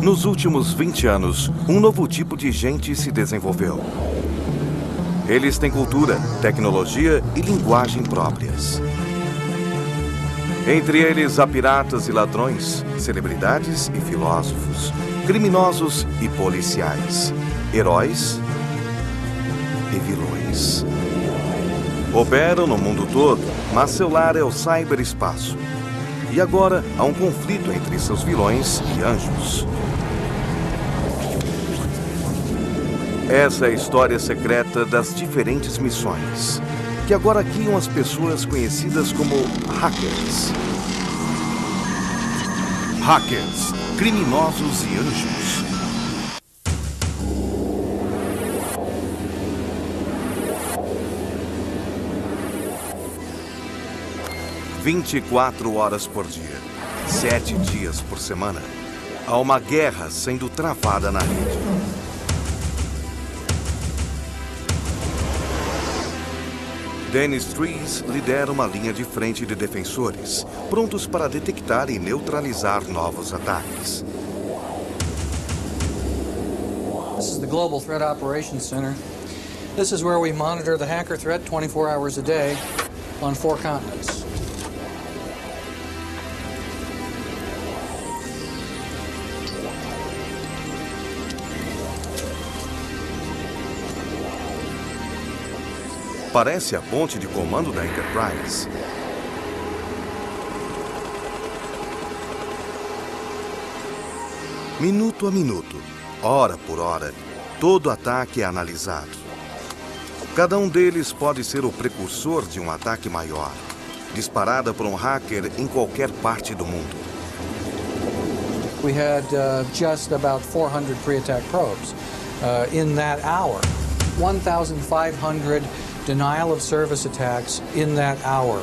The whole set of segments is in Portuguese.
Nos últimos 20 anos, um novo tipo de gente se desenvolveu. Eles têm cultura, tecnologia e linguagem próprias. Entre eles há piratas e ladrões, celebridades e filósofos, criminosos e policiais, heróis e vilões. Operam no mundo todo, mas seu lar é o cyberespaço. E agora há um conflito entre seus vilões e anjos. Essa é a história secreta das diferentes missões, que agora guiam as pessoas conhecidas como hackers. Hackers, criminosos e anjos. "24 horas por dia, 7 dias por semana, há uma guerra sendo travada na rede. Dennis Trees lidera uma linha de frente de defensores, prontos para detectar e neutralizar novos ataques. This is the Global Threat Operations Center. This is where we monitor the hacker threat 24 hours a day on 4 continents. Parece a ponte de comando da Enterprise. Minuto a minuto, hora por hora, todo ataque é analisado. Cada um deles pode ser o precursor de um ataque maior, disparada por um hacker em qualquer parte do mundo. We had just about 400 pre-attack probes in that hour. 1,500 denial of service attacks in that hour.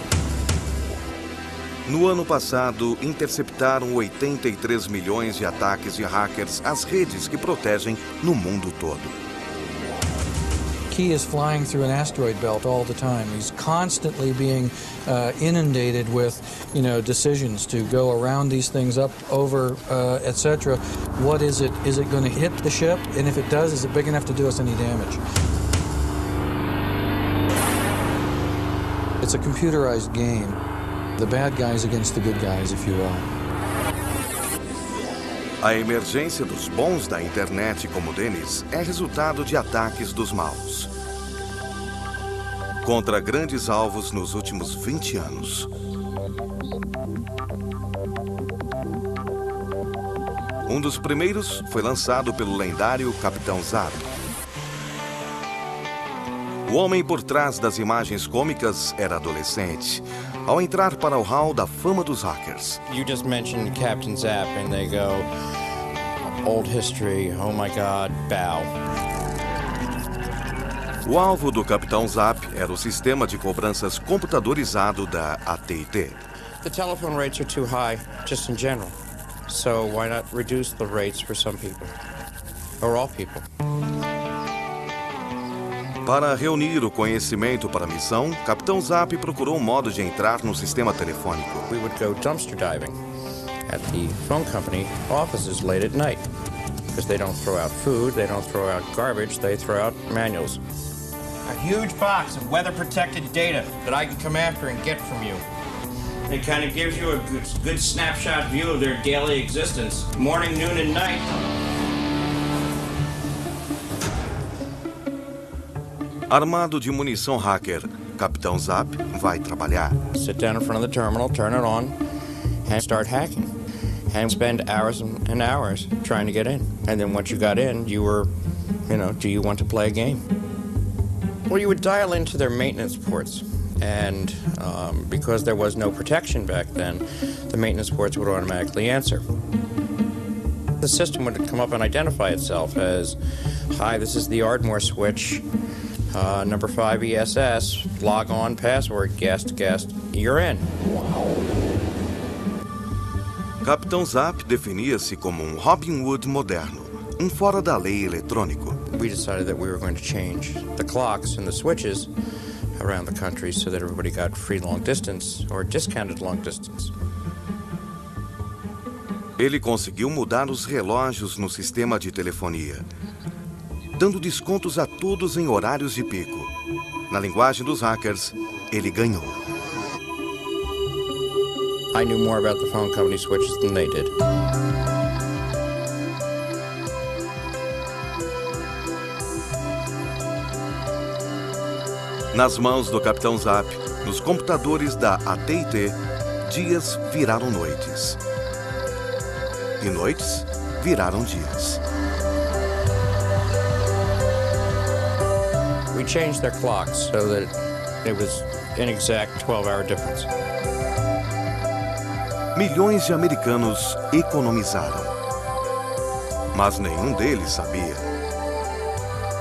No ano passado, interceptaram 83 milhões de ataques de hackers às redes que protegem no mundo todo. Key is flying through an asteroid belt all the time. He's constantly being inundated with, decisions to go around these things, up, over, etc. What is it? Is it going to hit the ship? And if it does, is it big enough to do us any damage? It's a computerized game. The bad guys against the good guys, if you will. A emergência dos bons da internet como Dennis é resultado de ataques dos maus contra grandes alvos nos últimos 20 anos. Um dos primeiros foi lançado pelo lendário Capitão Zap. O homem por trás das imagens cômicas era adolescente, ao entrar para o hall da fama dos hackers. You just mentioned Captain Zap and they go, old history, oh my God, bow. O alvo do Capitão Zap era o sistema de cobranças computadorizado da AT&T. The telephone rates are too high, just in general. So why not reduce the rates for some people? Or all people? Para reunir o conhecimento para a missão, Capitão Zap procurou um modo de entrar no sistema telefônico. We would go dumpster diving at the phone company offices late at night because they don't throw out food, they don't throw out garbage, they throw out manuals. A huge box of weather-protected data that I can come after and get from you. It kind of gives you a good snapshot view of their daily existence, morning, noon, and night. Armado de munição hacker, Capitão Zap vai trabalhar. Sit down in front of the terminal, turn it on, and start hacking. And spend hours and hours trying to get in. And then once you got in, you were, do you want to play a game? Well, you would dial into their maintenance ports. And because there was no protection back then, the maintenance ports would automatically answer. The system would come up and identify itself as, hi, this is the Ardmore switch. Number 5 ESS, log on, password, guest, you're in. Capitão Zap definia-se como um Robin Hood moderno, um fora-da-lei eletrônico. We decided that we were going to change the clocks and the switches around the country so that everybody got free long distance or discounted long distance. Ele conseguiu mudar os relógios no sistema de telefonia, dando descontos a todos em horários de pico. Na linguagem dos hackers, ele ganhou. I knew more about the phone company switches than they did. Nas mãos do Capitão Zap, nos computadores da AT&T, dias viraram noites. E noites viraram dias. We changed their clocks so that it was an exact 12-hour difference. Milhões de americanos economizaram. Mas nenhum deles sabia.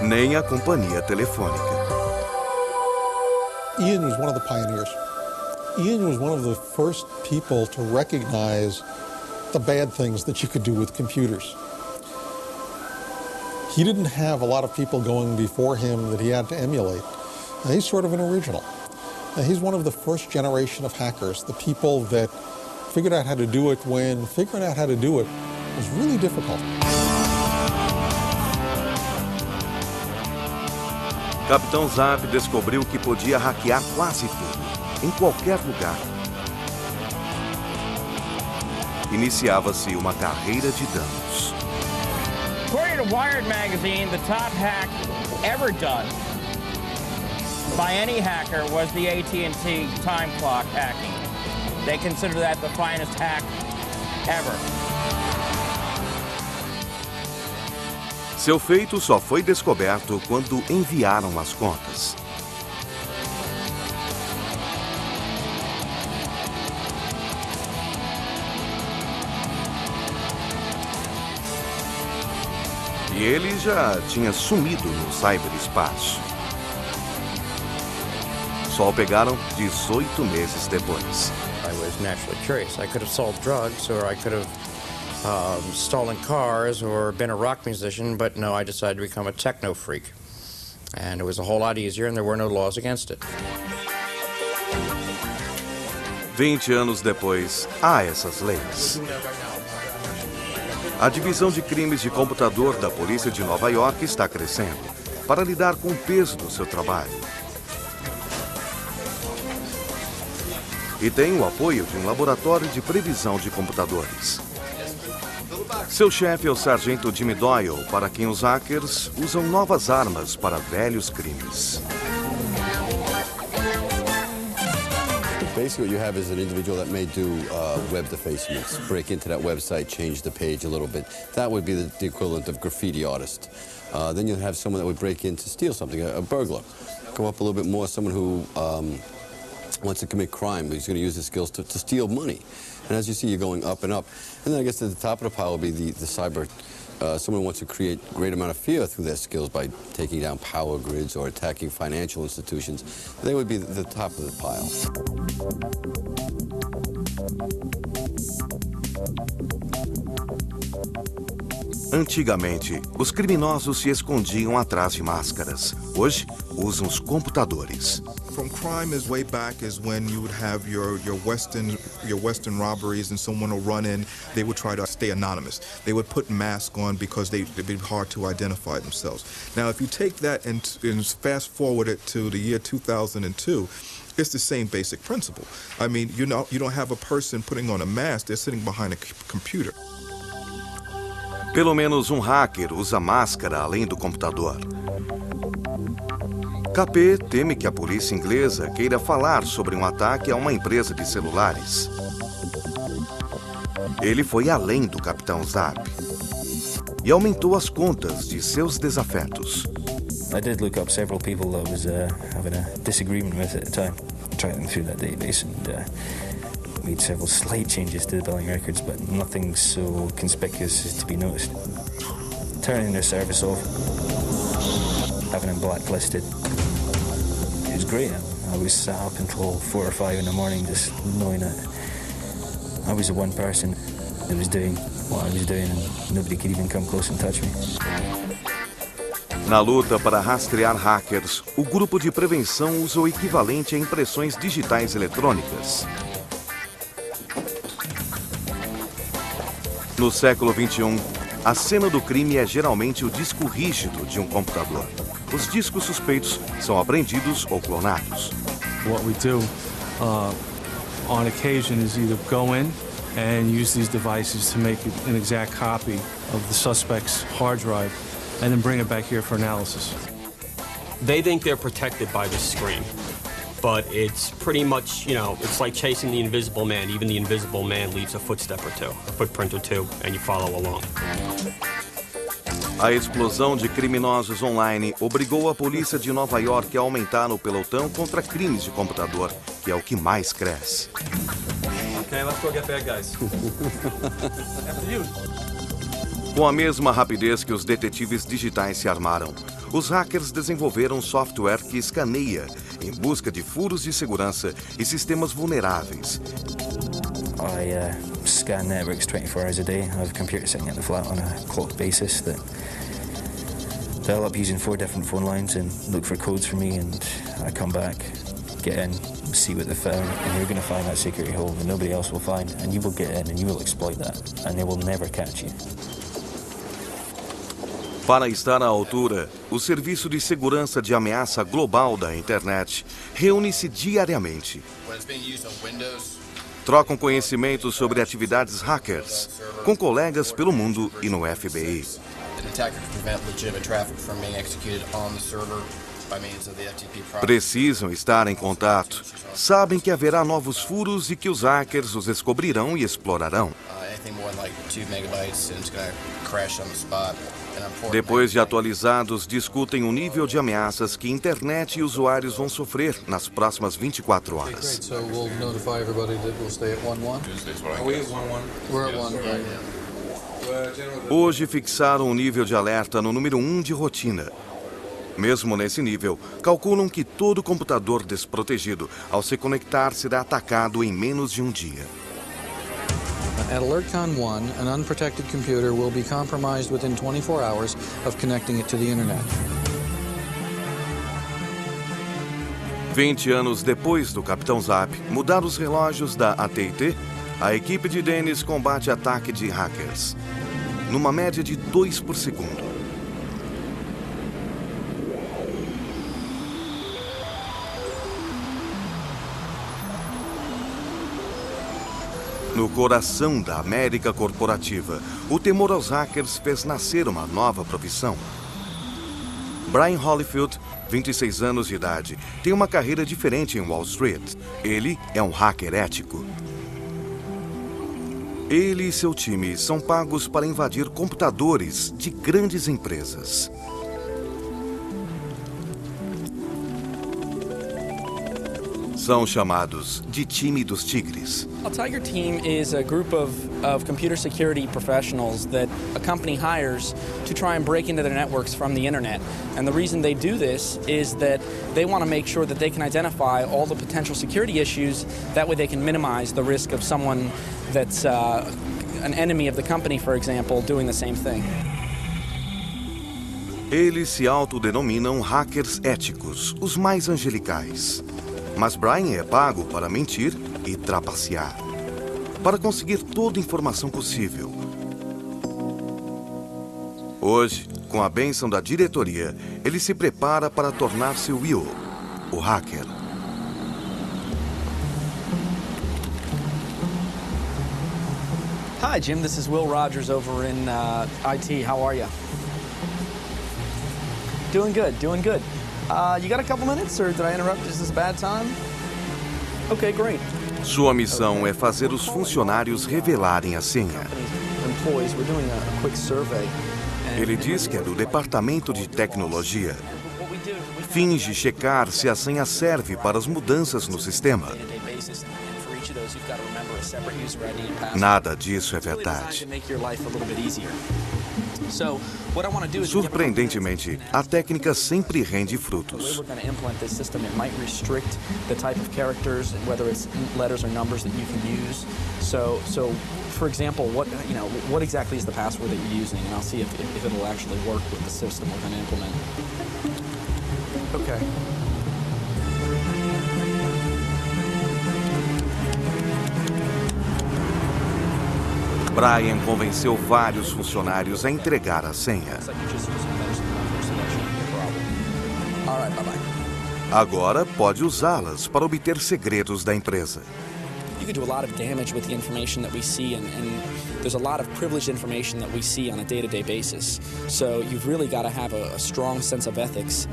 Nem a companhia telefônica. Ian was one of the pioneers. Ian was one of the first people to recognize the bad things that you could do with computers. He didn't have a lot of people going before him that he had to emulate. He's sort of an original. He's one of the first generation of hackers, the people that figured out how to do it when figuring out how to do it was really difficult. Capitão Zap descobriu que podia hackear quase tudo, em qualquer lugar. Iniciava-se uma carreira de danos. According to Wired magazine, the top hack ever done by any hacker was the AT&T time clock hacking. They consider that the finest hack ever. Seu feito só foi descoberto quando enviaram as contas. E ele já tinha sumido no cyberespaço. Só o pegaram 18 meses depois. I was naturally curious. I could have sold drugs, or I could have stolen cars, or been a rock musician, but no, I decided to become a techno freak. And it was a whole lot easier, and there were no laws against it. 20 anos depois, há essas leis. A divisão de crimes de computador da polícia de Nova York está crescendo para lidar com o peso do seu trabalho. E tem o apoio de um laboratório de previsão de computadores. Seu chefe é o sargento Jimmy Doyle, para quem os hackers usam novas armas para velhos crimes. Basically, what you have is an individual that may do web defacements, break into that website, change the page a little bit. That would be the equivalent of graffiti artist. Then you'll have someone that would break in to steal something, a burglar. Go up a little bit more, someone who wants to commit crime, but he's going to use his skills to steal money. And as you see, you're going up and up. And then I guess at the top of the pile will be the cyber. Someone wants to create a great amount of fear through their skills by taking down power grids or attacking financial institutions. They would be the top of the pile. Antigamente, os criminosos se escondiam atrás de máscaras. Hoje, usam os computadores. From crime as way back as when you would have your Western robberies and someone will run in, they would try to stay anonymous. They would put masks on because it'd be hard to identify themselves. Now, if you take that and fast forward it to the year 2002, it's the same basic principle. I mean, you don't have a person putting on a mask, they're sitting behind a computer. Pelo menos um hacker usa máscara além do computador. KP teme que a polícia inglesa queira falar sobre um ataque a uma empresa de celulares. Ele foi além do Capitão Zap e aumentou as contas de seus desafetos. I did look up several people that I was having a disagreement with at the time, trying them through that database, and made several slight changes to the billing records, but nothing so conspicuous as to be noticed. Turning their service off, having them blacklisted. It was great. I was sat up until 4 or 5 in the morning just knowing that I was the one person that was doing what I was doing and nobody could even come close and touch me. Na luta para rastrear hackers, o grupo de prevenção usa o equivalente a impressões digitais eletrônicas. No século XXI, a cena do crime é geralmente o disco rígido de um computador. Os discos suspeitos são apreendidos ou clonados. What we do on occasion is either go in and use these devices to make an exact copy of the suspect's hard drive and then bring it back here for analysis. They think they're protected by this screen, but it's pretty much, you know, it's like chasing the invisible man. Even the invisible man leaves a footstep or two, a footprint or two, and you follow along. A explosão de criminosos online obrigou a polícia de Nova York a aumentar o pelotão contra crimes de computador, que é o que mais cresce. Okay, let's go get bad guys. After you. Com a mesma rapidez que os detetives digitais se armaram, os hackers desenvolveram software que escaneia em busca de furos de segurança e sistemas vulneráveis. I scan networks 24 hours a day. I have a computer sitting at the flat on a clocked basis that dial up using 4 different phone lines and look for codes for me, and I come back, get in, see what they found, and you're going to find that security hole that nobody else will find, and you will get in and you will exploit that, and they will never catch you. Para estar à altura, o Serviço de Segurança de Ameaça Global da Internet reúne-se diariamente. Trocam conhecimentos sobre atividades hackers com colegas pelo mundo e no FBI. Precisam estar em contato. Sabem que haverá novos furos e que os hackers os descobrirão e explorarão. Depois de atualizados, discutem o nível de ameaças que internet e usuários vão sofrer nas próximas 24 horas. Hoje fixaram o nível de alerta no número 1 de rotina. Mesmo nesse nível, calculam que todo computador desprotegido, ao se conectar, será atacado em menos de um dia. At AlertCon 1, an unprotected computer will be compromised within 24 hours of connecting it to the internet. 20 anos depois do Capitão Zap mudar os relógios da AT&T, a equipe de Dennis combate ataque de hackers, numa média de 2 por segundo. No coração da América corporativa, o temor aos hackers fez nascer uma nova profissão. Brian Holyfield, 26 anos de idade, tem uma carreira diferente em Wall Street. Ele é um hacker ético. Ele e seu time são pagos para invadir computadores de grandes empresas. São chamados de time dos tigres. A Tiger Team is a group of computer security professionals that a company hires to try and break into their networks from the internet. And the reason they do this is that they want to make sure that they can identify all the potential security issues. That way they can minimize the risk of someone that's an enemy of the company, for example, doing the same thing. Eles se autodenominam hackers éticos, os mais angelicais. Mas Brian é pago para mentir e trapacear, para conseguir toda a informação possível. Hoje, com a bênção da diretoria, ele se prepara para tornar-se Will, o hacker. Hi, Jim. This is Will Rogers over in IT. How are you? Doing good, doing good. You got a couple minutes, or did I interrupt? Is this a bad time? Okay, great. Sua missão é fazer os funcionários revelarem a senha. Ele diz que é do departamento de tecnologia. Finge checar se a senha serve para as mudanças no sistema. Nada disso é verdade. Surpreendentemente, a técnica sempre rende frutos. For example, what exactly is the password that you're using, and I'll see if it'll actually work with the system we're going to implement. Okay. Brian convenceu vários funcionários a entregar a senha. Agora pode usá-las para obter segredos da empresa. You can do a lot of damage with the information that we see, and there's a lot of privileged information that we see on a day-to-day basis. So you've really got to have a strong sense of ethics.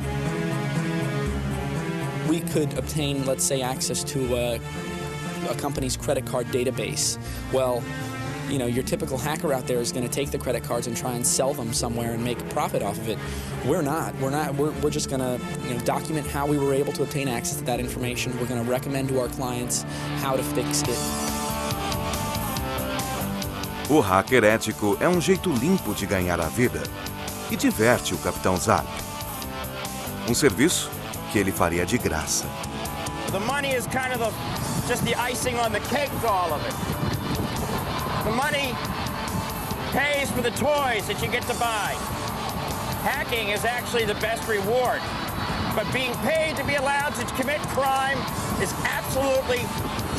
We could obtain, let's say, access to a company's credit card database. Well, you know, your typical hacker out there is going to take the credit cards and try and sell them somewhere and make a profit off of it. We're not. We're just going to, you know, document how we were able to obtain access to that information. We're going to recommend to our clients how to fix it. O hacker ético é um jeito limpo de ganhar a vida e diverte o Capitão Zack. Um serviço que ele faria de graça. The money is kind of just the icing on the cake to all of it. The money pays for the toys that you get to buy. Hacking is actually the best reward. But being paid to be allowed to commit crime is absolutely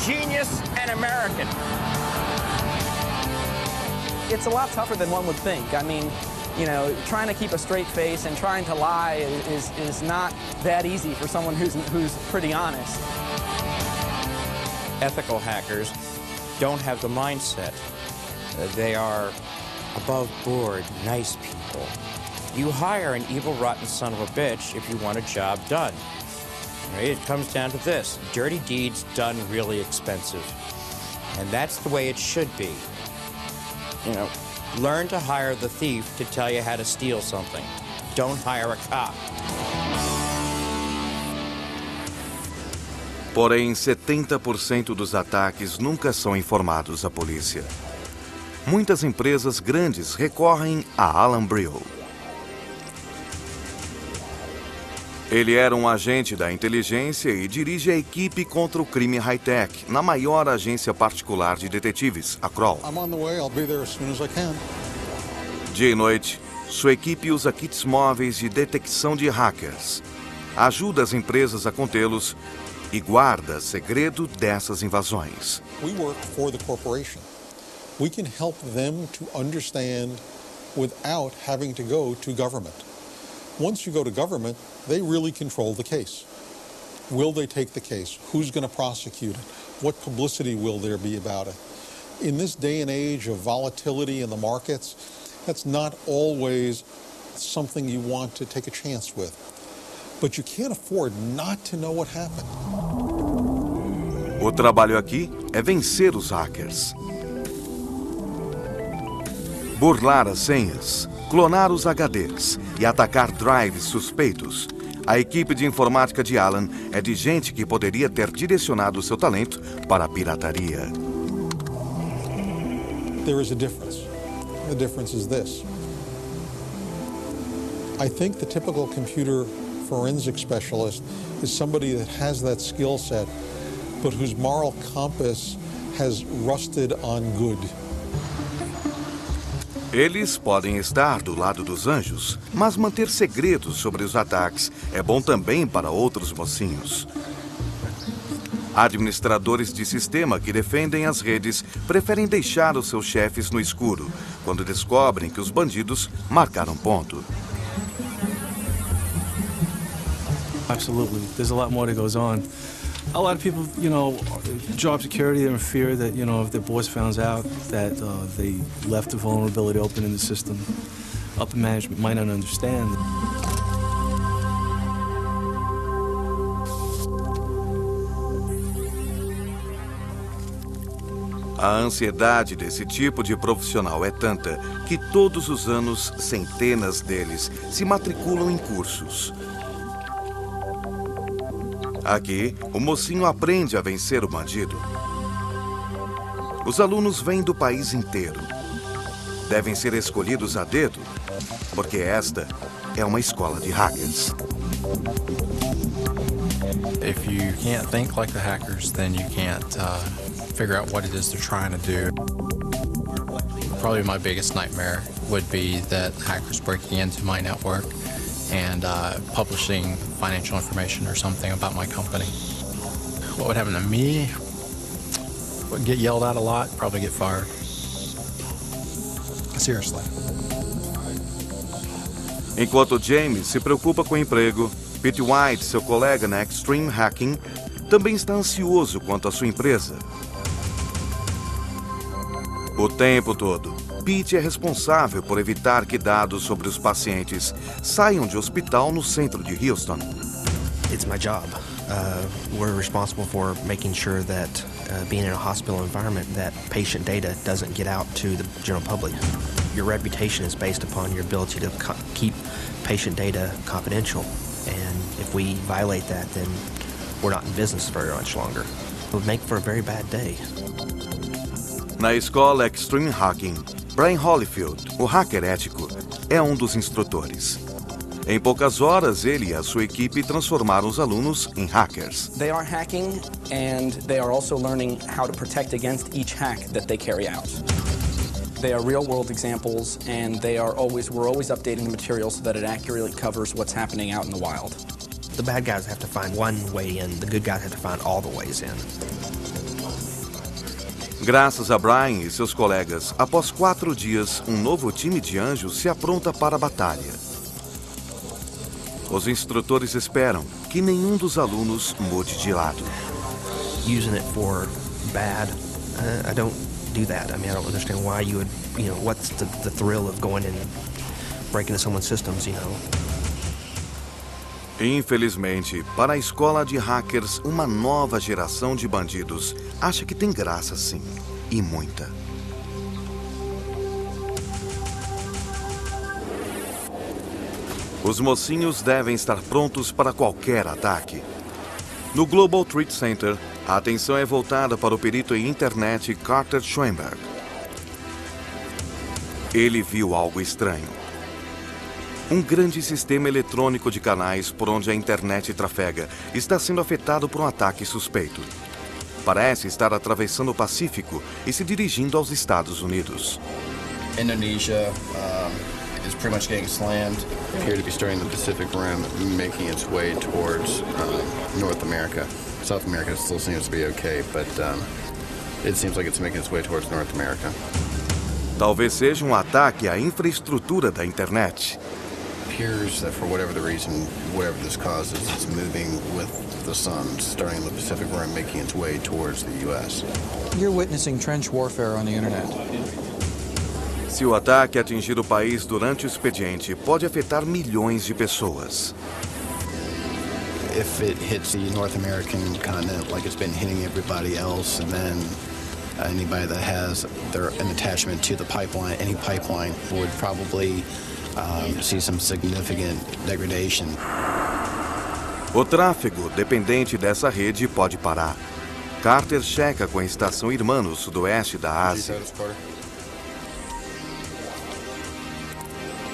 genius and American. It's a lot tougher than one would think. I mean, you know, trying to keep a straight face and trying to lie is not that easy for someone who's pretty honest. Ethical hackers don't have the mindset. They are above board, nice people. You hire an evil, rotten son of a bitch if you want a job done. Right? It comes down to this. Dirty deeds done really expensive. And that's the way it should be. You know, learn to hire the thief to tell you how to steal something. Don't hire a cop. Porém, 70% dos ataques nunca são informados à polícia. Muitas empresas grandes recorrem a Alan Brill. Ele era um agente da inteligência e dirige a equipe contra o crime high-tech na maior agência particular de detetives, a Kroll. Dia e noite, sua equipe usa kits móveis de detecção de hackers, ajuda as empresas a contê-los e guarda segredo dessas invasões. We work for the corporation. We can help them to understand without having to go to government. Once you go to government, they really control the case. Will they take the case? Who's going to prosecute it? What publicity will there be about it? In this day and age of volatility in the markets, that's not always something you want to take a chance with. But you can't afford not to know what happened. O trabalho aqui é vencer os hackers. Burlar as senhas, clonar os HDs e atacar drives suspeitos. A equipe de informática de Alan é de gente que poderia ter direcionado seu talento para a pirataria. There is a difference. The difference is this. I think the typical computer forensic specialist is somebody that has that skill set, but whose moral compass has rusted on good. Eles podem estar do lado dos anjos, mas manter segredos sobre os ataques é bom também para outros mocinhos. Administradores de sistema que defendem as redes preferem deixar os seus chefes no escuro quando descobrem que os bandidos marcaram ponto. Absolutely. There's a lot more that goes on. A lot of people, you know, job security, they're in fear that, you know, if their boss found out that they left a vulnerability open in the system, upper management might not understand. A ansiedade desse tipo de profissional é tanta que todos os anos centenas deles se matriculam em cursos. Aqui, o mocinho aprende a vencer o bandido. Os alunos vêm do país inteiro. Devem ser escolhidos a dedo, porque esta é uma escola de hackers. If you can't think like the hackers, then you can't figure out what it is they're trying to do. Probably my biggest nightmare would be that hackers breaking into my network and publishing financial information or something about my company. What would happen to me? Would get yelled at a lot, probably get fired. Seriously. Enquanto James se preocupa com o emprego, Pete White, seu colega na Extreme Hacking, também está ansioso quanto à sua empresa. O tempo todo, Pete é responsável por evitar que dados sobre os pacientes saiam de hospital no centro de Houston. It's my job. We're responsible for making sure that being in a hospital environment, that patient data doesn't get out to the general public. Your reputation is based upon your ability to keep patient data confidential. And if we violate that, then we're not in business very much longer. It would make for a very bad day. Na escola Extreme Hacking, Brian Holyfield, o hacker ético, é um dos instrutores. Em poucas horas, ele e a sua equipe transformaram os alunos em hackers. They are hacking and they are also learning how to protect against each hack that they carry out. They are real-world examples, and we're always updating the material so that it accurately covers what's happening out in the wild. The bad guys have to find one way in, the good guys have to find all the ways in. Graças a Brian e seus colegas, após 4 dias, um novo time de anjos se apronta para a batalha. Os instrutores esperam que nenhum dos alunos mude de lado. Using it for bad, I don't do that. I mean, I don't understand why you would, what's the thrill of going and breaking into someone's systems, Infelizmente, para a escola de hackers, uma nova geração de bandidos acha que tem graça sim, e muita. Os mocinhos devem estar prontos para qualquer ataque. No Global Trade Center, a atenção é voltada para o perito em internet Carter Schoenberg. Ele viu algo estranho. Um grande sistema eletrônico de canais por onde a internet trafega está sendo afetado por um ataque suspeito. Parece estar atravessando o Pacífico e se dirigindo aos Estados Unidos. Indonesia is pretty much getting slammed. Appear to be starting the Pacific Rim, making its way towards North America. South America still seems to be okay, but it seems like it's making its way towards North America. Talvez seja um ataque à infraestrutura da internet. Appears that for whatever the reason, whatever this causes, it's moving with the sun, starting in the Pacific Rim, making its way towards the U.S. You're witnessing trench warfare on the internet. Se o ataque atingir o país durante o expediente, pode afetar milhões de pessoas. If it hits the North American continent like it's been hitting everybody else, and then anybody that has an attachment to the pipeline, any pipeline, would probably see some significant degradation. O tráfego dependente dessa rede pode parar. Carter checa com a estação irmã no sudoeste da Ásia.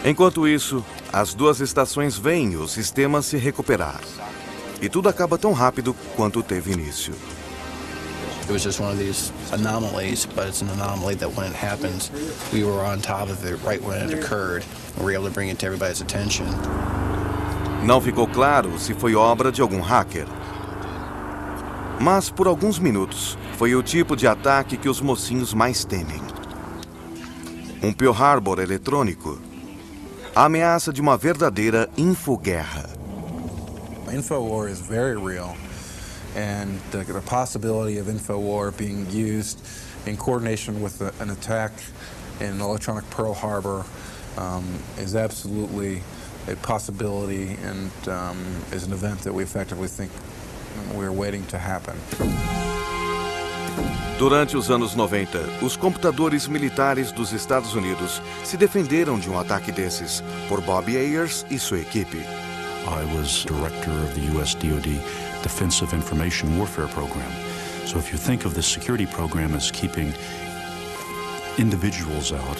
Enquanto isso, as duas estações veem o sistema se recuperar. E tudo acaba tão rápido quanto teve início. It was just one of these anomalies, but it's an anomaly that when it happens, we were on top of it right when it occurred, and we were able to bring it to everybody's attention. Não ficou claro se foi obra de algum hacker. Mas por alguns minutos, foi o tipo de ataque que os mocinhos mais temem. Um Pearl Harbor eletrônico. A ameaça de uma verdadeira infoguerra. InfoWar is very real. And the possibility of InfoWar being used in coordination with an attack in electronic Pearl Harbor is absolutely a possibility and is an event that we effectively think we're waiting to happen. Durante os anos 90, os computadores militares dos Estados Unidos se defenderam de um ataque desses por Bob Ayers e sua equipe. I was director of the U.S. DoD Defensive Information Warfare Program. So if you think of the security program as keeping individuals out,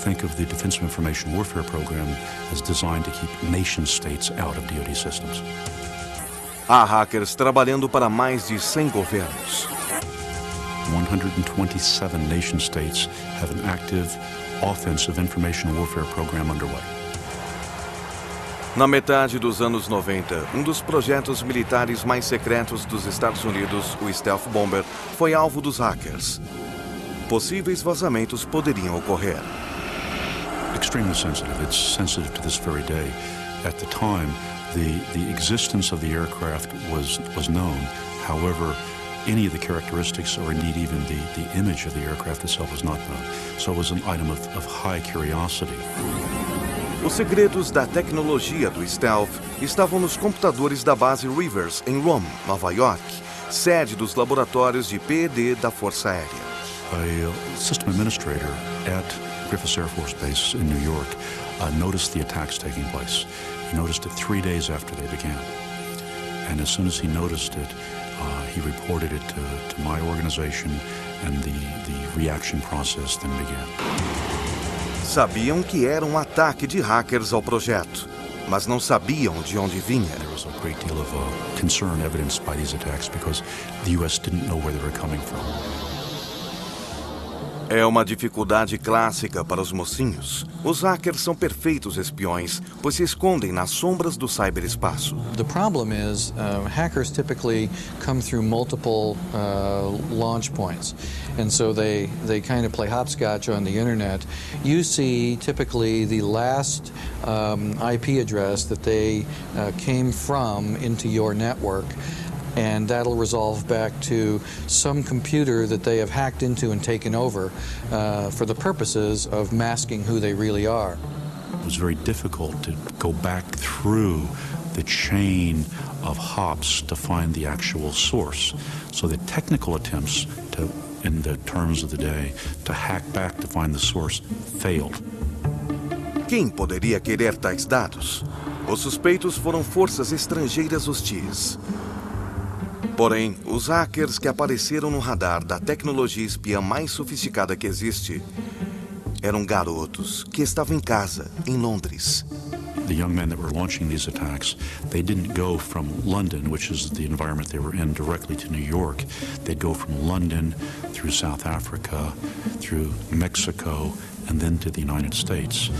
think of the Defensive Information Warfare Program as designed to keep nation-states out of DoD systems. Há hackers trabalhando para mais de 100 governos. 127 nation-states have an active offensive information warfare program underway. Na metade dos anos 90, um dos projetos militares mais secretos dos Estados Unidos, o Stealth Bomber, foi alvo dos hackers. Possíveis vazamentos poderiam ocorrer. extremely sensitive. It's sensitive to this very day. At the time, the existence of the aircraft was known. However, any of the characteristics or indeed even the image of the aircraft itself was not known. So it was an item of high curiosity. Os segredos da tecnologia do stealth estavam nos computadores da base Rivers, em Rome, Nova York, sede dos laboratórios de P&D da Força Aérea. A system administrator at Griffiths Air Force Base in New York noticed the attacks taking place. He noticed it 3 days after they began. And as soon as he noticed it, he reported it to my organization, and the reaction process then began. Sabiam que era ataque de hackers ao projeto, mas não sabiam de onde vinha. There was a great deal of concern evidenced by these attacks because the U.S. didn't know where they were coming from. É uma dificuldade clássica para os mocinhos. Os hackers são perfeitos espiões, pois se escondem nas sombras do cyberespaço. The problem is hackers typically come through multiple launch points, and so they kind of play hopscotch on the internet. You see typically the last IP address that they came from into your network, and that'll resolve back to some computer that they have hacked into and taken over for the purposes of masking who they really are. It was very difficult to go back through the chain of hops to find the actual source. So the technical attempts to, in the terms of the day, to hack back to find the source failed. Quem poderia querer tais dados? Os suspeitos foram forças estrangeiras hostis. Porém, os hackers que apareceram no radar da tecnologia espiã mais sofisticada que existe eram garotos que estavam em casa, em Londres. The young men that were launching these attacks, they didn't go from London, which is the environment they were in, directly to New York. They'd go from London through South Africa, through Mexico, and then to the United States.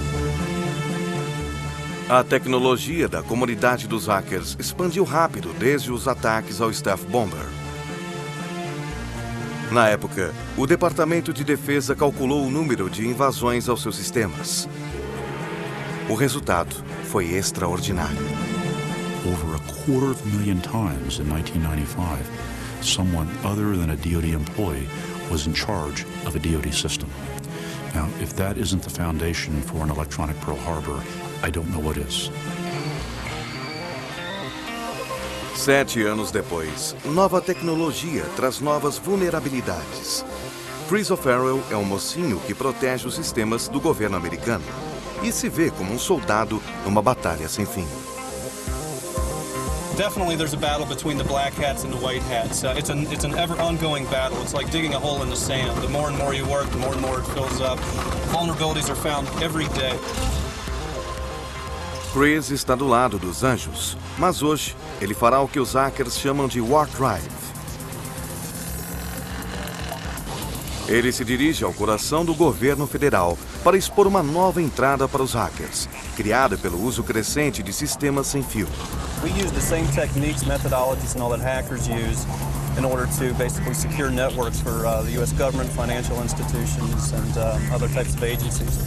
A tecnologia da comunidade dos hackers expandiu rápido desde os ataques ao Staff Bomber. Na época, o Departamento de Defesa calculou o número de invasões aos seus sistemas. O resultado foi extraordinário. Over 250,000 times in 1995, someone other than a DoD employee was in charge of a DoD system. Now, if that isn't the foundation for an electronic Pearl Harbor, I don't know what is. 7 anos depois, nova tecnologia traz novas vulnerabilidades. Chris O'Farrell é um mocinho que protege os sistemas do governo americano e se vê como um soldado numa batalha sem fim. Definitely there's a battle between the black hats and the white hats. It's an ever-ongoing battle. It's like digging a hole in the sand. The more and more you work, the more and more it fills up. Vulnerabilities are found every day. Chris está do lado dos Anjos, mas hoje ele fará o que os hackers chamam de War Drive. Ele se dirige ao coração do governo federal para expor uma nova entrada para os hackers, criada pelo uso crescente de sistemas sem fio. We use the same techniques, methodologies, and all that hackers use in order to basically secure networks for the U.S. government, financial institutions, and other types of agencies.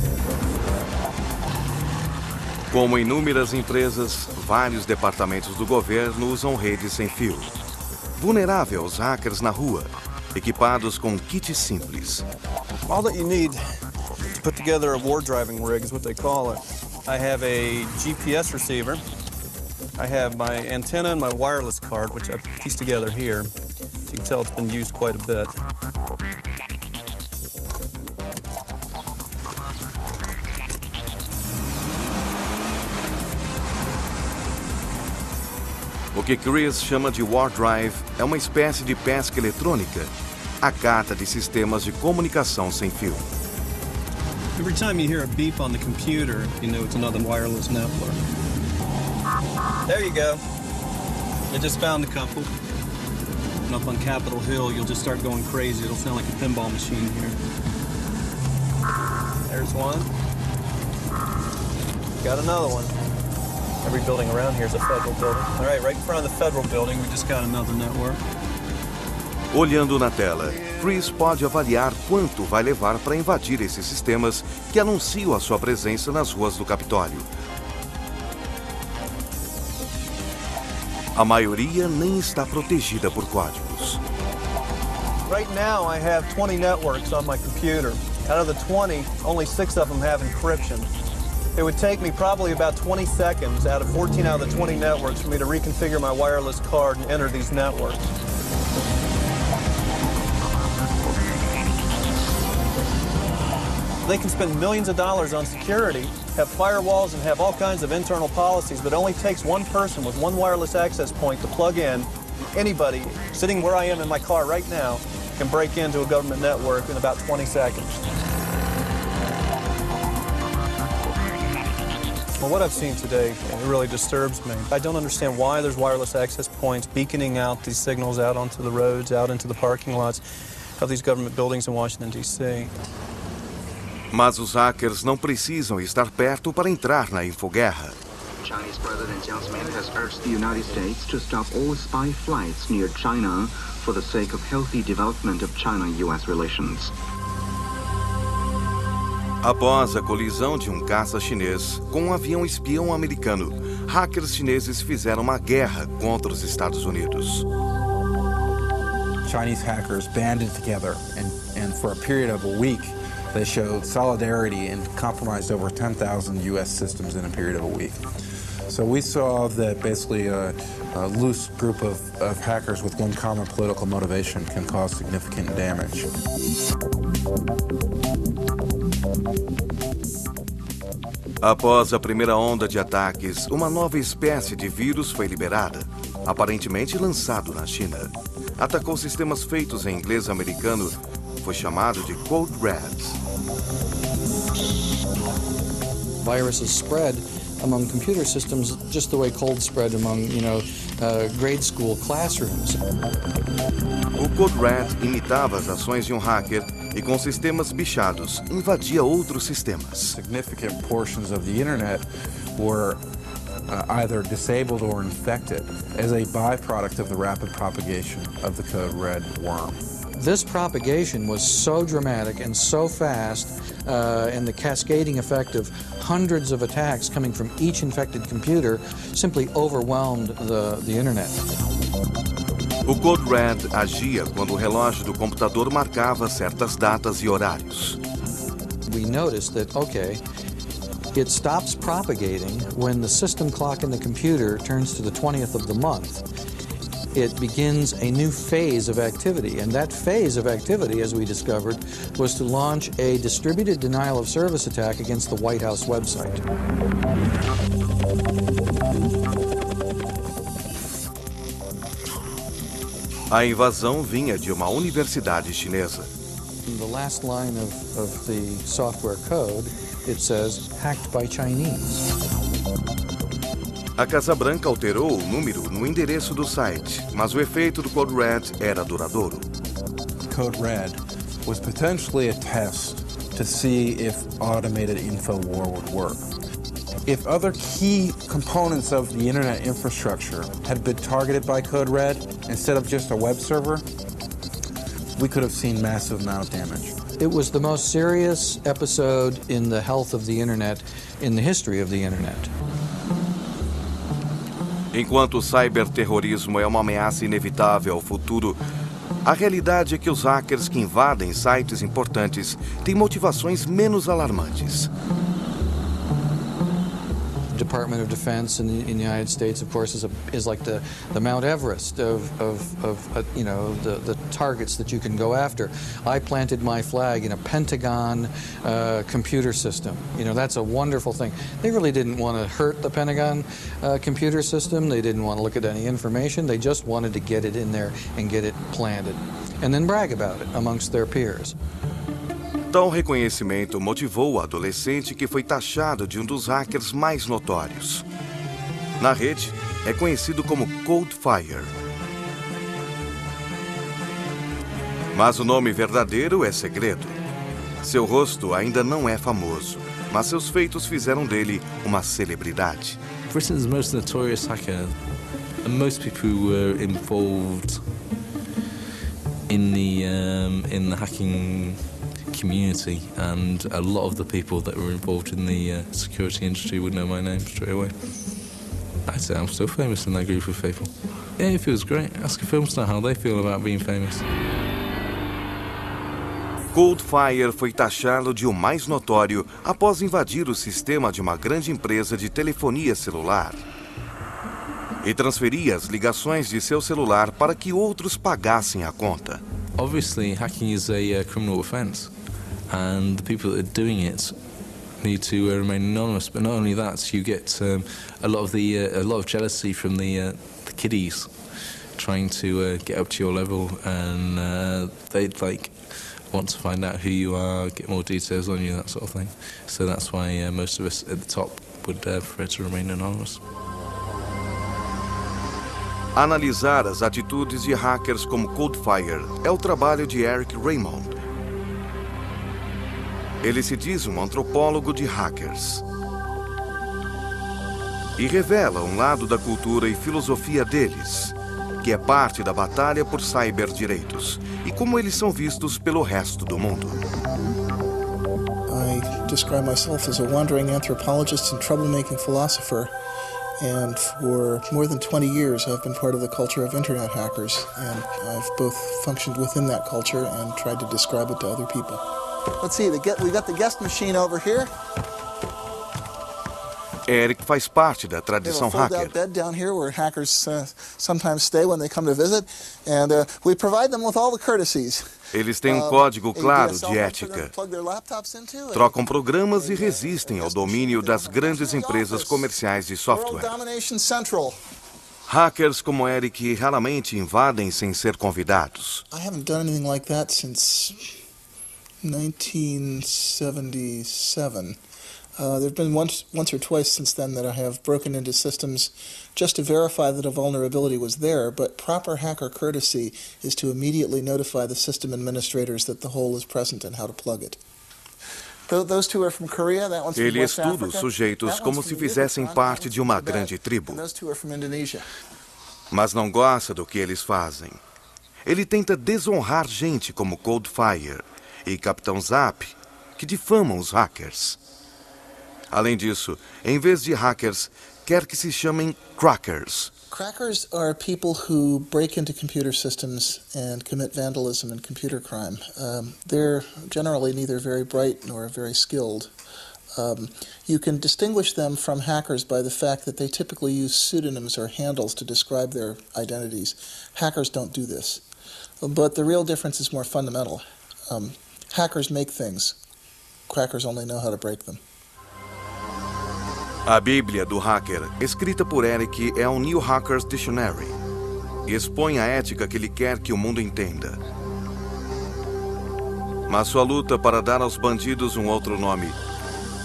Como inúmeras empresas, vários departamentos do governo usam redes sem fio. Vulnerável aos hackers na rua, equipados com kits simples. All that you need to put together a war driving rig is what they call it. I have a GPS receiver. I have my antenna and my wireless card, which I've pieced together here. So you can tell it's been used quite a bit. O que Chris chama de War Drive é uma espécie de pesca eletrônica, a cata de sistemas de comunicação sem fio. Every time you hear a beep on the computer, you know it's another wireless network. There you go. I just found a couple. And up on Capitol Hill, you'll just start going crazy. It'll sound like a pinball machine here. There's one. Got another one. Every building around here is a federal building. All right, right in front of the federal building, we just got another network. Olhando na tela, Chris pode avaliar quanto vai levar para invadir esses sistemas que anunciam a sua presença nas ruas do Capitólio. A maioria nem está protegida por códigos. Right now I have 20 networks on my computer. Out of the 20, only 6 of them have encryption. It would take me probably about 20 seconds out of 14 out of the 20 networks for me to reconfigure my wireless card and enter these networks. They can spend millions of dollars on security, have firewalls, and have all kinds of internal policies, but it only takes one person with one wireless access point to plug in. Anybody sitting where I am in my car right now can break into a government network in about 20 seconds. Well, what I've seen today, it really disturbs me. I don't understand why there's wireless access points beaconing out these signals out onto the roads, out into the parking lots of these government buildings in Washington, D.C. Mas os hackers não precisam estar perto para entrar na infoguerra. Chinese President Jiang Zemin has urged the United States to stop all spy flights near China for the sake of healthy development of China-U.S. relations. Após a colisão de um caça chinês com um avião espião americano, hackers chineses fizeram uma guerra contra os Estados Unidos. Chinese hackers banded together and for a period of a week they showed solidarity and compromised over 10,000 U.S. systems in a period of a week. So we saw that basically a loose group of hackers with one common political motivation can cause significant damage. Após a primeira onda de ataques, uma nova espécie de vírus foi liberada, aparentemente lançado na China. Atacou sistemas feitos em inglês americano, foi chamado de Code Red. Viruses spread among computer systems just the way cold spread among, grade school classrooms. O Code Red imitava as ações de um hacker e com sistemas bichados invadia outros sistemas. Significant portions of the internet were either disabled or infected as a byproduct of the rapid propagation of the Code Red worm. This propagation was so dramatic and so fast, and the cascading effect of hundreds of attacks coming from each infected computer simply overwhelmed the internet. O Code Red agia quando o relógio do computador marcava certas datas e horários. We noticed that, okay, it stops propagating when the system clock in the computer turns to the 20th of the month. It begins a new phase of activity, and that phase of activity, as we discovered, was to launch a distributed denial of service attack against the White House website. A invasão vinha de uma universidade chinesa. In the last line of the software code, it says, hacked by Chinese. A Casa Branca alterou o número no endereço do site, mas o efeito do Code Red era duradouro. Code Red was potentially a test to see if automated info war would work. If other key components of the internet infrastructure had been targeted by Code Red instead of just a web server, we could have seen massive amount of damage. It was the most serious episode in the health of the internet in the history of the internet. Enquanto o cyberterrorismo é uma ameaça inevitável ao futuro, a realidade é que os hackers que invadem sites importantes têm motivações menos alarmantes. The Department of Defense in the United States, of course, is like the Mount Everest of the targets that you can go after. I planted my flag in a Pentagon computer system. That's a wonderful thing. They really didn't want to hurt the Pentagon computer system. They didn't want to look at any information. They just wanted to get it in there and get it planted, and then brag about it amongst their peers. Tal reconhecimento motivou o adolescente que foi taxado de um dos hackers mais notórios. Na rede, é conhecido como Codefire. Mas o nome verdadeiro é segredo. Seu rosto ainda não é famoso, mas seus feitos fizeram dele uma celebridade. Britain's most notorious hacker, and most people who were involved in the hacking community, and a lot of the people that were involved in the security industry would know my name straight away. I'd say I'm still famous in that group of people. Yeah, it feels great. Ask a film star how they feel about being famous. Coldfire foi taxado de o mais notório após invadir o sistema de uma grande empresa de telefonia celular e transferir as ligações de seu celular para que outros pagassem a conta. Obviously, hacking is a criminal offence, and the people that are doing it need to remain anonymous. But not only that, you get a lot of jealousy from the kiddies trying to get up to your level, and they'd want to find out who you are, get more details on you, that sort of thing. So that's why most of us at the top would prefer to remain anonymous. Analisar as atitudes de hackers como Coldfire é o trabalho de Eric Raymond. Ele se diz um antropólogo de hackers e revela um lado da cultura e filosofia deles, que é parte da batalha por cyberdireitos e como eles são vistos pelo resto do mundo. I describe myself as a wandering anthropologist and troublemaking philosopher, and for more than 20 years I've been part of the culture of internet hackers, and I've both functioned within that culture and tried to describe it to other people. Let's see, we got the guest machine over here. Eric faz parte da tradição hacker. Bed down here where hackers sometimes stay when they come to visit, and we provide them with all the courtesies. Eles têm um código claro de ética. Trocam programas e resistem ao domínio das grandes empresas comerciais de software. Hackers como Eric raramente invadem sem ser convidados. I haven't done anything like that since 1977. There have been once or twice since then that I have broken into systems just to verify that a vulnerability was there, but proper hacker courtesy is to immediately notify the system administrators that the hole is present and how to plug it. Those two are from Korea, that one's from Ele West estuda os Africa. sujeitos como se fizessem parte de uma grande tribo, And those two are from Indonesia. mas não gosta do que eles fazem. Ele tenta desonrar gente como Coldfire e Capitão Zap, que difamam os hackers. Além disso, em vez de hackers, quer que se chamem crackers. Crackers are people who break into computer systems and commit vandalism and computer crime. They're generally neither very bright nor very skilled. You can distinguish them from hackers by the fact that they typically use pseudonyms or handles to describe their identities. Hackers don't do this. But the real difference is more fundamental. Hackers make things. Crackers only know how to break them. A Bíblia do hacker, escrita por Eric, é um New Hackers Dictionary e expõe a ética que ele quer que o mundo entenda. Mas sua luta para dar aos bandidos um outro nome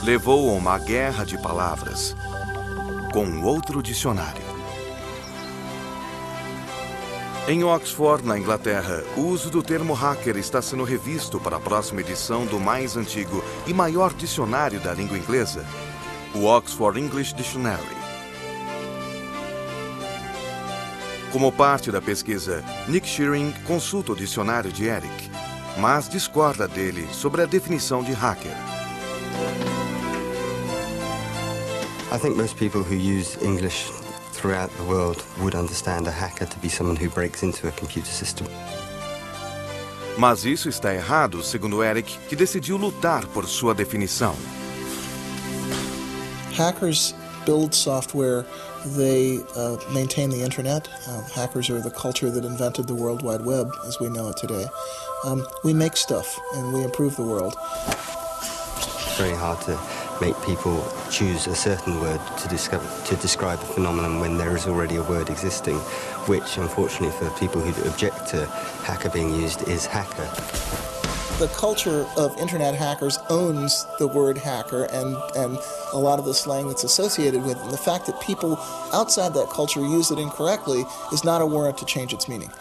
levou a uma guerra de palavras com um outro dicionário. Em Oxford, na Inglaterra, o uso do termo hacker está sendo revisto para a próxima edição do mais antigo e maior dicionário da língua inglesa, o Oxford English Dictionary. Como parte da pesquisa, Nick Shearing consulta o dicionário de Eric, mas discorda dele sobre a definição de hacker. I think most people who use English throughout the world would understand a hacker to be someone who breaks into a computer system. Mas isso está errado, segundo Eric, que decidiu lutar por sua definição. Hackers build software, they maintain the internet. Hackers are the culture that invented the World Wide Web as we know it today. We make stuff and we improve the world. It's very hard to make people choose a certain word to describe a phenomenon when there is already a word existing, which unfortunately for people who object to hacker being used is hacker. The culture of internet hackers owns the word hacker and a lot of the slang that's associated with it. And the fact that people outside that culture use it incorrectly is not a warrant to change its meaning.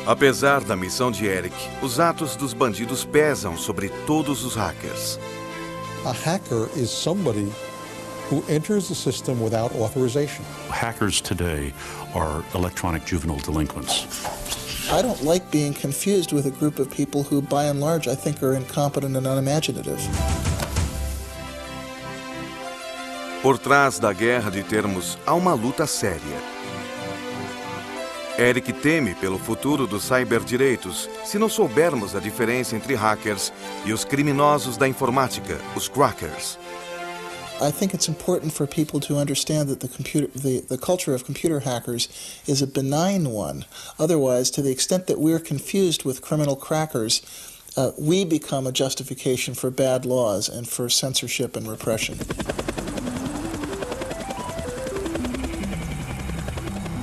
Apesar da missão de Eric, os atos dos bandidos pesam sobre todos os hackers. A hacker is somebody who enters the system without authorization. Hackers today are electronic juvenile delinquents. I don't like being confused with a group of people who, by and large, I think are incompetent and unimaginative. Por trás da guerra de termos, há uma luta séria. Eric teme pelo futuro dos cyberdireitos se não soubermos a diferença entre hackers e os criminosos da informática, os crackers. I think it's important for people to understand that the culture of computer hackers is a benign one. Otherwise, to the extent that we're confused with criminal crackers, we become a justification for bad laws and for censorship and repression.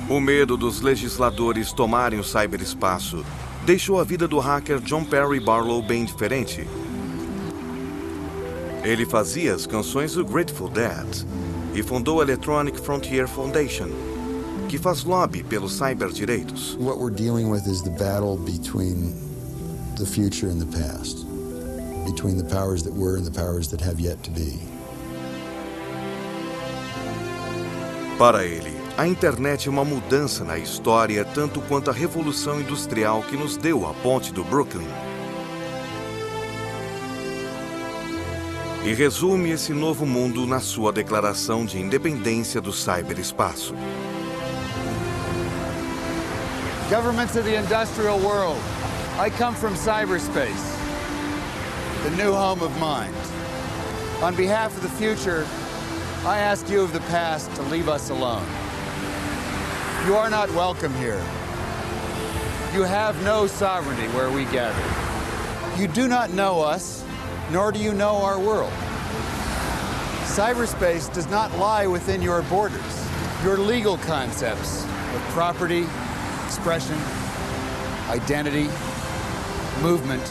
O medo dos legisladores tomarem o cyberespaço deixou a vida do hacker John Perry Barlow bem diferente. Ele fazia as canções do Grateful Dead e fundou a Electronic Frontier Foundation, que faz lobby pelos cyberdireitos. What we're dealing with is the battle between the future and the past, between the powers that were and the powers that have yet to be. Para ele, a internet é uma mudança na história tanto quanto a Revolução Industrial que nos deu a ponte do Brooklyn. E resume esse novo mundo na sua declaração de independência do cyberespaço. Governments of the industrial world, I come from cyberspace, the new home of mind. On behalf of the future, I ask you of the past to leave us alone. You are not welcome here. You have no sovereignty where we gather. You do not know us, nor do you know our world. Cyberspace does not lie within your borders. Your legal concepts of property, expression, identity, movement,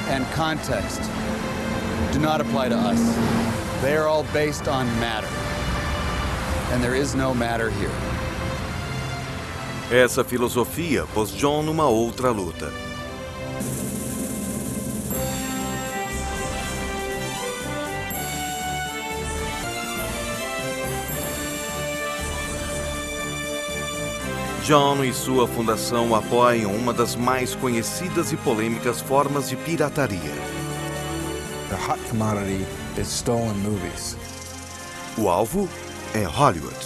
and context do not apply to us. They are all based on matter, and there is no matter here. Essa filosofia pôs John numa outra luta. John e sua fundação apoiam uma das mais conhecidas e polêmicas formas de pirataria. The hot commodity is stolen movies. O alvo é Hollywood.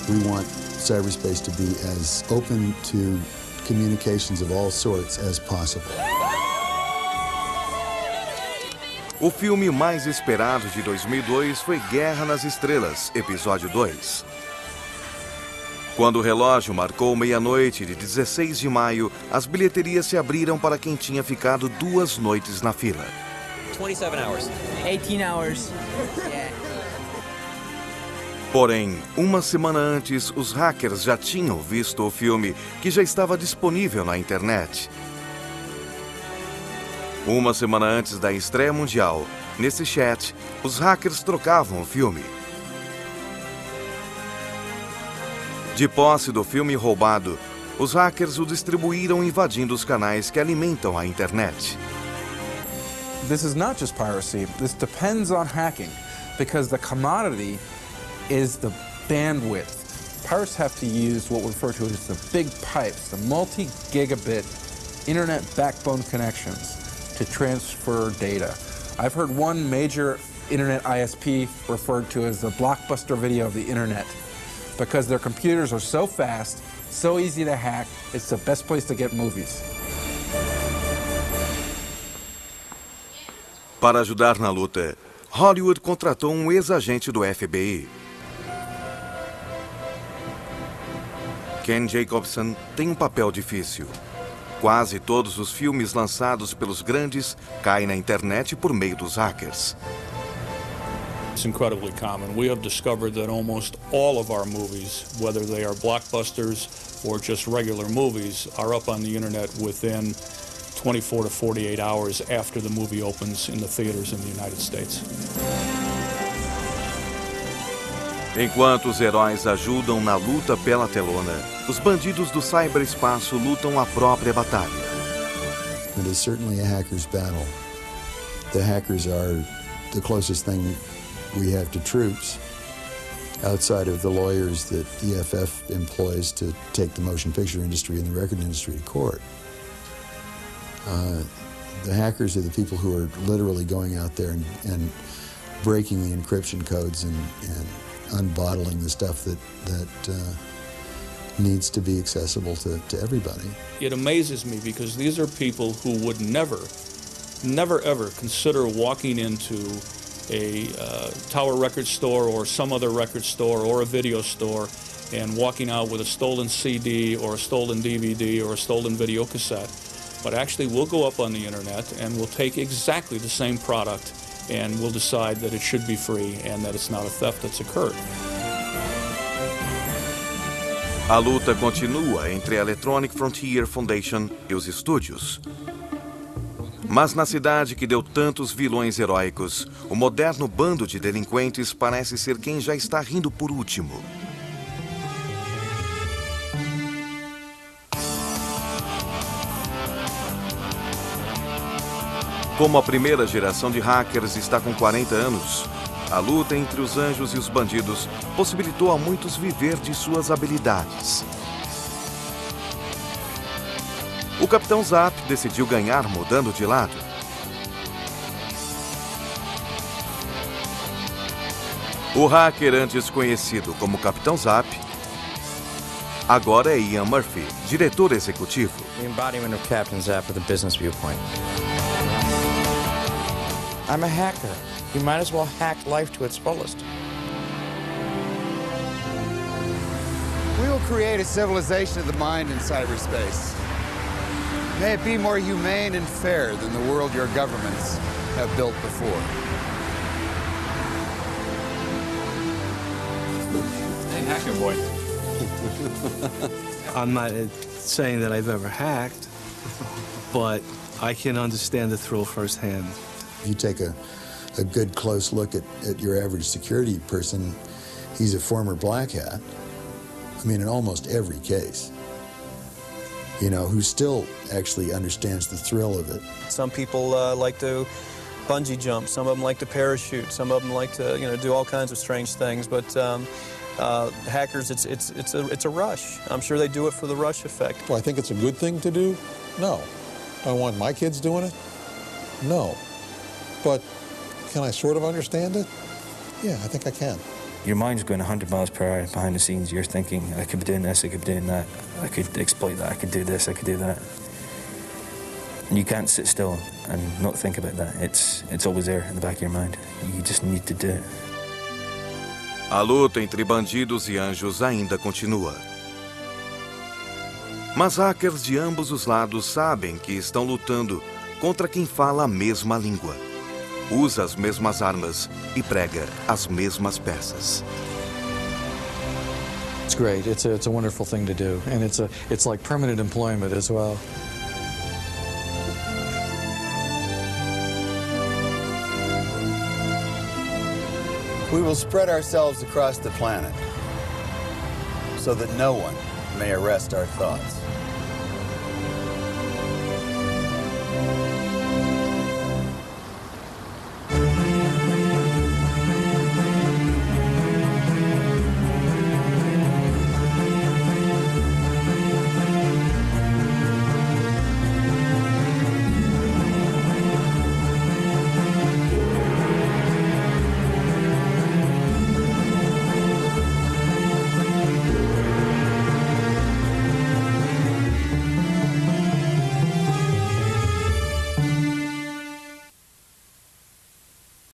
We want cyberspace to be as open to communications of all sorts as possible. O filme mais esperado de 2002 foi Guerra nas Estrelas, episódio 2. Quando o relógio marcou meia-noite de 16 de maio, as bilheterias se abriram para quem tinha ficado 2 noites na fila. 27 hours. 18 hours. Yeah. Porém, uma semana antes, os hackers já tinham visto o filme, que já estava disponível na internet. Uma semana antes da estreia mundial, nesse chat, os hackers trocavam o filme. De posse do filme roubado, os hackers o distribuíram invadindo os canais que alimentam a internet. This is not just piracy. This depends on hacking, because the commodity is the bandwidth. Pirates have to use what we refer to as the big pipes, the multi-gigabit internet backbone connections to transfer data. I've heard one major internet ISP referred to as the blockbuster video of the internet, because their computers are so fast, so easy to hack, it's the best place to get movies. Para ajudar na luta, Hollywood contratou um ex-agente do FBI. Ken Jacobson tem um papel difícil. Quase todos os filmes lançados pelos grandes caem na internet por meio dos hackers. It's incredibly common. We have discovered that almost all of our movies, whether they are blockbusters or just regular movies, are up on the internet within 24 to 48 hours after the movie opens in the theaters in the United States. Enquanto os heróis ajudam na luta pela telona, os bandidos do cyberespaço lutam a própria batalha. It is certainly a hacker's battle. The hackers are the closest thing we have to troops, outside of the lawyers that EFF employs to take the motion picture industry and the record industry to court. The hackers are the people who are literally going out there and breaking the encryption codes and unbottling the stuff that needs to be accessible to everybody. It amazes me because these are people who would never ever consider walking into a Tower record store or some other record store or a video store and walking out with a stolen CD or a stolen DVD or a stolen video cassette, but actually we'll go up on the internet and we'll take exactly the same product and we'll decide that it should be free and that it's not a theft that's occurred. A luta continua entre a Electronic Frontier Foundation e os estúdios. Mas na cidade que deu tantos vilões heróicos, o moderno bando de delinquentes parece ser quem já está rindo por último. Como a primeira geração de hackers está com 40 anos, a luta entre os anjos e os bandidos possibilitou a muitos viver de suas habilidades. O Capitão Zap decidiu ganhar mudando de lado. O hacker antes conhecido como Capitão Zap, agora é Ian Murphy, diretor executivo. The embodiment of Captain Zap with a business viewpoint. I'm a hacker. You might as well hack life to its fullest. We will create a civilization of the mind in cyberspace. May it be more humane and fair than the world your governments have built before. Hey, hacker boy. I'm not saying that I've ever hacked, but I can understand the thrill firsthand. If you take a good close look at your average security person, he's a former black hat. I mean, in almost every case. You know, who still actually understands the thrill of it. Some people like to bungee jump, some of them like to parachute, some of them like to, do all kinds of strange things, but hackers, it's a rush. I'm sure they do it for the rush effect. Do I think it's a good thing to do? No. Do I want my kids doing it? No. But can I sort of understand it? Yeah, I think I can. Your mind's going 100 miles per hour behind the scenes. You're thinking, I could be doing this, I could be doing that, I could exploit that, I could do this, I could do that. And you can't sit still and not think about that. It's always there in the back of your mind. You just need to do it. A luta entre bandidos e anjos ainda continua. Mas hackers de ambos os lados sabem que estão lutando contra quem fala a mesma língua, usa as mesmas armas e prega as mesmas peças. It's great. It's a wonderful thing to do, and it's like permanent employment as well. We will spread ourselves across the planet so that no one may arrest our thoughts.